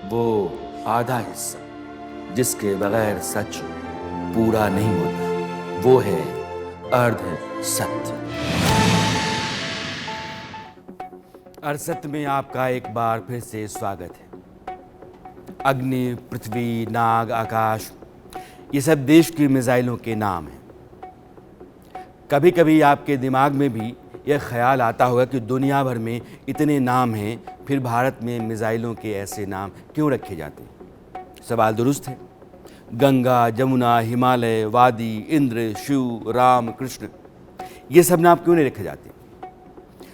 वो आधा हिस्सा जिसके बगैर सच पूरा नहीं होता, वो है अर्ध सत्य। अर्ध सत्य में आपका एक बार फिर से स्वागत है। अग्नि, पृथ्वी, नाग, आकाश, ये सब देश की मिसाइलों के नाम हैं। कभी कभी आपके दिमाग में भी यह ख्याल आता होगा कि दुनिया भर में इतने नाम हैं, फिर भारत में मिसाइलों के ऐसे नाम क्यों रखे जाते हैं? सवाल दुरुस्त है। गंगा, जमुना, हिमालय, वादी, इंद्र, शिव, राम, कृष्ण, ये सब नाम क्यों नहीं रखे जाते?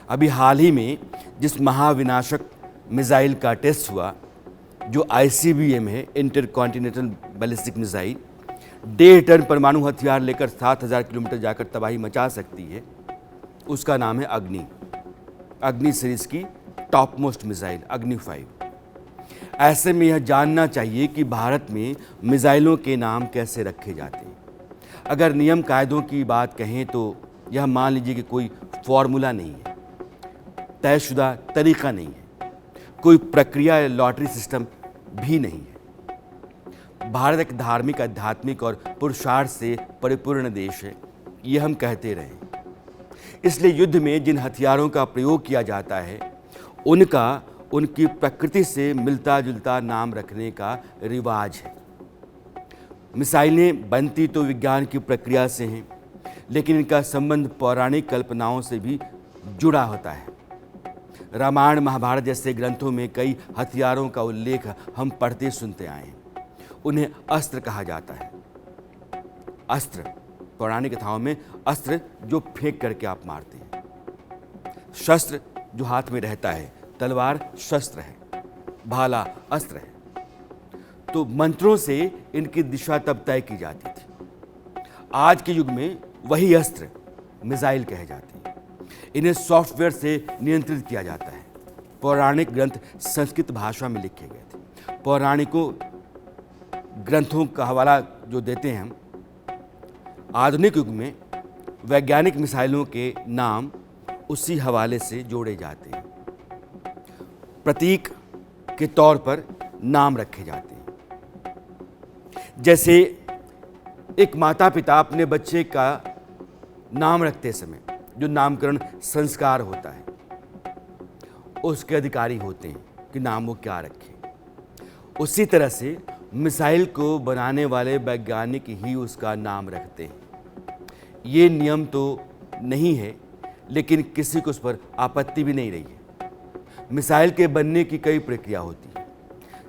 अभी हाल ही में जिस महाविनाशक मिसाइल का टेस्ट हुआ, जो ICBM है, इंटरकॉन्टिनेंटल बैलिस्टिक मिसाइल, 1.5 टन परमाणु हथियार लेकर 7,000 किलोमीटर जाकर तबाही मचा सकती है, उसका नाम है अग्नि। अग्नि सीरीज की टॉप मोस्ट मिसाइल अग्नि 5। ऐसे में यह जानना चाहिए कि भारत में मिसाइलों के नाम कैसे रखे जाते हैं। अगर नियम कायदों की बात कहें तो यह मान लीजिए कि कोई फॉर्मूला नहीं है, तयशुदा तरीका नहीं है, कोई प्रक्रिया या लॉटरी सिस्टम भी नहीं है। भारत एक धार्मिक, आध्यात्मिक और पुरुषार्थ से परिपूर्ण देश है, ये हम कहते रहे। इसलिए युद्ध में जिन हथियारों का प्रयोग किया जाता है, उनकी प्रकृति से मिलता जुलता नाम रखने का रिवाज है। मिसाइलें बनती तो विज्ञान की प्रक्रिया से हैं, लेकिन इनका संबंध पौराणिक कल्पनाओं से भी जुड़ा होता है। रामायण, महाभारत जैसे ग्रंथों में कई हथियारों का उल्लेख हम पढ़ते सुनते आए हैं। उन्हें अस्त्र कहा जाता है। अस्त्र, पौराणिक कथाओं में अस्त्र जो फेंक करके आप मारते हैं। शस्त्र जो हाथ में रहता है, तलवार शस्त्र है, भाला अस्त्र है। तो मंत्रों से इनकी दिशा तब तय की जाती थी। आज के युग में वही अस्त्र मिसाइल कहे जाते हैं। इन्हें सॉफ्टवेयर से नियंत्रित किया जाता है। पौराणिक ग्रंथ संस्कृत भाषा में लिखे गए थे। पौराणिकों ग्रंथों का हवाला जो देते हैं हम, आधुनिक युग में वैज्ञानिक मिसाइलों के नाम उसी हवाले से जोड़े जाते हैं। प्रतीक के तौर पर नाम रखे जाते हैं। जैसे एक माता पिता अपने बच्चे का नाम रखते समय जो नामकरण संस्कार होता है, उसके अधिकारी होते हैं कि नाम वो क्या रखें। उसी तरह से मिसाइल को बनाने वाले वैज्ञानिक ही उसका नाम रखते हैं। ये नियम तो नहीं है, लेकिन किसी को उस पर आपत्ति भी नहीं रही है। मिसाइल के बनने की कई प्रक्रिया होती है,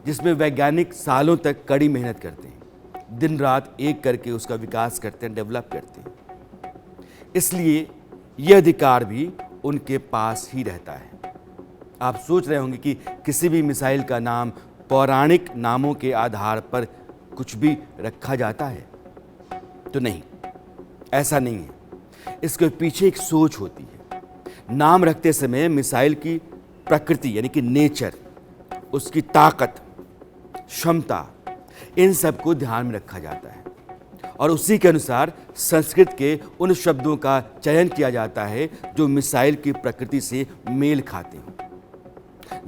जिसमें वैज्ञानिक सालों तक कड़ी मेहनत करते हैं, दिन रात एक करके उसका विकास करते हैं, डेवलप करते हैं। इसलिए यह अधिकार भी उनके पास ही रहता है। आप सोच रहे होंगे कि किसी भी मिसाइल का नाम पौराणिक नामों के आधार पर कुछ भी रखा जाता है, तो नहीं, ऐसा नहीं है। इसके पीछे एक सोच होती है। नाम रखते समय मिसाइल की प्रकृति यानी कि नेचर, उसकी ताकत, क्षमता, इन सब को ध्यान में रखा जाता है और उसी के अनुसार संस्कृत के उन शब्दों का चयन किया जाता है जो मिसाइल की प्रकृति से मेल खाते हों,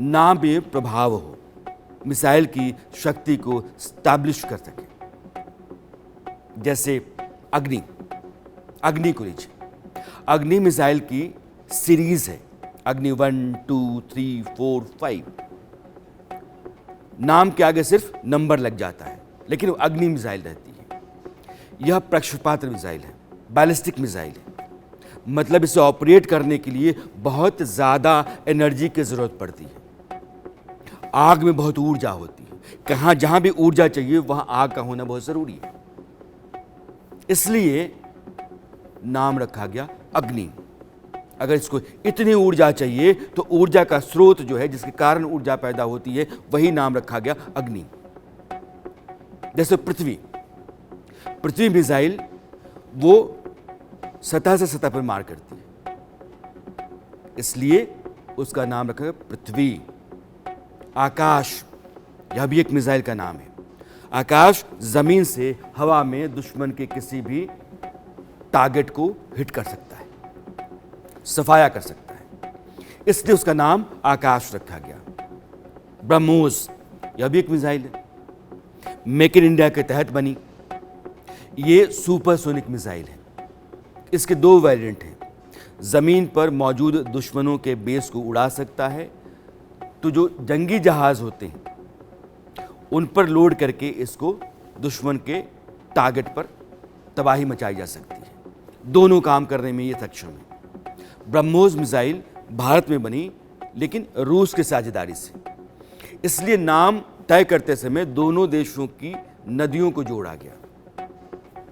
नाम में प्रभाव हो, मिसाइल की शक्ति को स्टैब्लिश कर सके। जैसे अग्नि को लीजिए। अग्नि मिसाइल की सीरीज है, अग्नि 1, 2, 3, 4, 5। नाम के आगे सिर्फ नंबर लग जाता है, लेकिन वो अग्नि मिसाइल रहती है। यह प्रक्षेपास्त्र मिसाइल है, बैलिस्टिक मिसाइल है। मतलब इसे ऑपरेट करने के लिए बहुत ज़्यादा एनर्जी की ज़रूरत पड़ती है। आग में बहुत ऊर्जा होती है। जहाँ भी ऊर्जा चाहिए वहाँ आग का होना बहुत ज़रूरी है। इसलिए नाम रखा गया अग्नि। अगर इसको इतनी ऊर्जा चाहिए तो ऊर्जा का स्रोत जो है, जिसके कारण ऊर्जा पैदा होती है, वही नाम रखा गया अग्नि। जैसे पृथ्वी मिसाइल वो सतह से सतह पर मार करती है, इसलिए उसका नाम रखा गया पृथ्वी। आकाश, यह भी एक मिसाइल का नाम है। आकाश जमीन से हवा में दुश्मन के किसी भी टारगेट को हिट कर सकता है, सफाया कर सकता है, इसलिए उसका नाम आकाश रखा गया। ब्रह्मोस, यह भी एक मिसाइल है, मेक इन इंडिया के तहत बनी। ये सुपरसोनिक मिसाइल है। इसके दो वेरिएंट हैं। ज़मीन पर मौजूद दुश्मनों के बेस को उड़ा सकता है, तो जो जंगी जहाज़ होते हैं उन पर लोड करके इसको दुश्मन के टारगेट पर तबाही मचाई जा सकती है। दोनों काम करने में ये सक्षम है। ब्रह्मोस मिसाइल भारत में बनी, लेकिन रूस की साझेदारी से। इसलिए नाम तय करते समय दोनों देशों की नदियों को जोड़ा गया,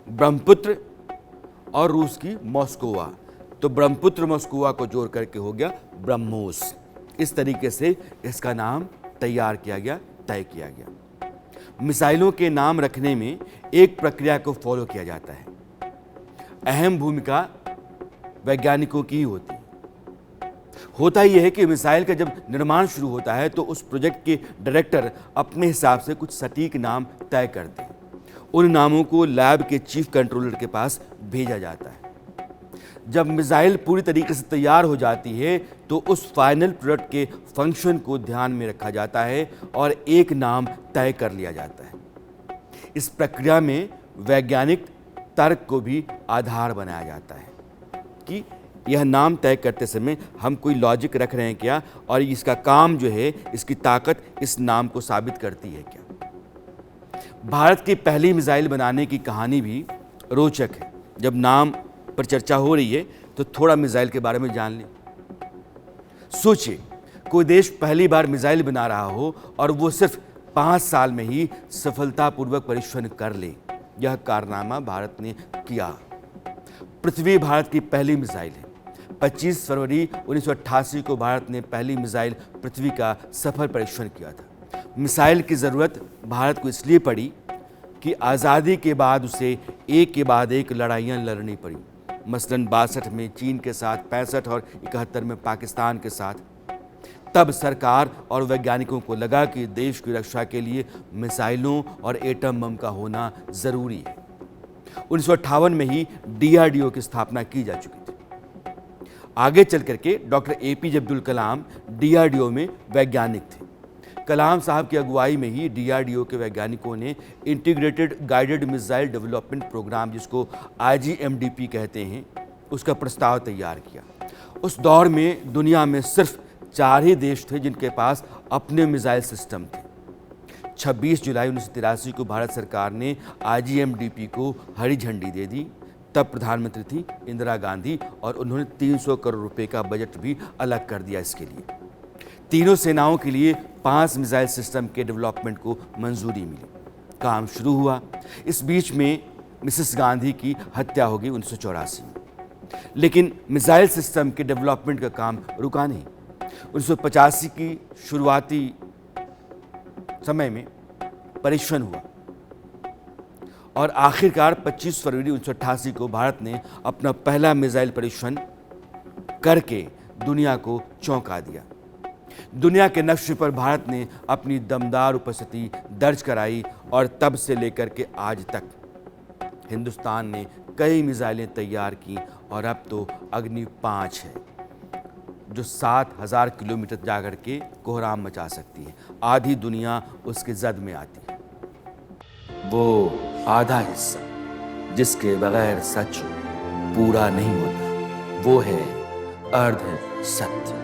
ब्रह्मपुत्र और रूस की मॉस्कोवा। तो ब्रह्मपुत्र मॉस्कोवा को जोड़ करके हो गया ब्रह्मोस। इस तरीके से इसका नाम तैयार किया गया, तय किया गया। मिसाइलों के नाम रखने में एक प्रक्रिया को फॉलो किया जाता है। अहम भूमिका वैज्ञानिकों की ही होती है। होता यह है कि मिसाइल का जब निर्माण शुरू होता है तो उस प्रोजेक्ट के डायरेक्टर अपने हिसाब से कुछ सटीक नाम तय करते हैं। उन नामों को लैब के चीफ कंट्रोलर के पास भेजा जाता है। जब मिसाइल पूरी तरीके से तैयार हो जाती है तो उस फाइनल प्रोडक्ट के फंक्शन को ध्यान में रखा जाता है और एक नाम तय कर लिया जाता है। इस प्रक्रिया में वैज्ञानिक तर्क को भी आधार बनाया जाता है कि यह नाम तय करते समय हम कोई लॉजिक रख रहे हैं क्या, और इसका काम जो है, इसकी ताकत इस नाम को साबित करती है क्या। भारत की पहली मिसाइल बनाने की कहानी भी रोचक है। जब नाम पर चर्चा हो रही है तो थोड़ा मिसाइल के बारे में जान लें। सोचिए, कोई देश पहली बार मिसाइल बना रहा हो और वो सिर्फ 5 साल में ही सफलतापूर्वक परीक्षण कर ले। यह कारनामा भारत ने किया। पृथ्वी भारत की पहली मिसाइल है। 25 फरवरी 1988 को भारत ने पहली मिसाइल पृथ्वी का सफल परीक्षण किया था। मिसाइल की ज़रूरत भारत को इसलिए पड़ी कि आज़ादी के बाद उसे एक के बाद एक लड़ाइयाँ लड़नी पड़ी। मसलन 62 में चीन के साथ, 65 और 71 में पाकिस्तान के साथ। तब सरकार और वैज्ञानिकों को लगा कि देश की रक्षा के लिए मिसाइलों और एटम बम का होना ज़रूरी है। 1958 में ही DRDO की स्थापना की जा चुकी थी। आगे चल करके doctor APJ Abdul Kalam DRDO में वैज्ञानिक थे। कलाम साहब की अगुवाई में ही DRDO के वैज्ञानिकों ने integrated guided missile development programme, जिसको IGMDP कहते हैं, उसका प्रस्ताव तैयार किया। उस दौर में दुनिया में सिर्फ 4 ही देश थे जिनके पास अपने मिसाइल सिस्टम थे। 26 जुलाई 1983 को भारत सरकार ने IGMDP को हरी झंडी दे दी। तब प्रधानमंत्री थी इंदिरा गांधी और उन्होंने 300 करोड़ रुपए का बजट भी अलग कर दिया इसके लिए। तीनों सेनाओं के लिए 5 मिसाइल सिस्टम के डेवलपमेंट को मंजूरी मिली। काम शुरू हुआ। इस बीच में मिसेस गांधी की हत्या हो गई 1984 में। लेकिन मिसाइल सिस्टम के डेवलपमेंट का काम रुका नहीं। 1985 की शुरुआती समय में परीक्षण हुआ और आखिरकार 25 फरवरी 1988 को भारत ने अपना पहला मिसाइल परीक्षण करके दुनिया को चौंका दिया। दुनिया के नक्शे पर भारत ने अपनी दमदार उपस्थिति दर्ज कराई और तब से लेकर के आज तक हिंदुस्तान ने कई मिसाइलें तैयार की और अब तो अग्नि 5 है जो 7000 किलोमीटर जाकर के कोहराम मचा सकती है। आधी दुनिया उसके जद में आती है। वो आधा हिस्सा जिसके बगैर सच पूरा नहीं होता, वो है अर्ध सत्य।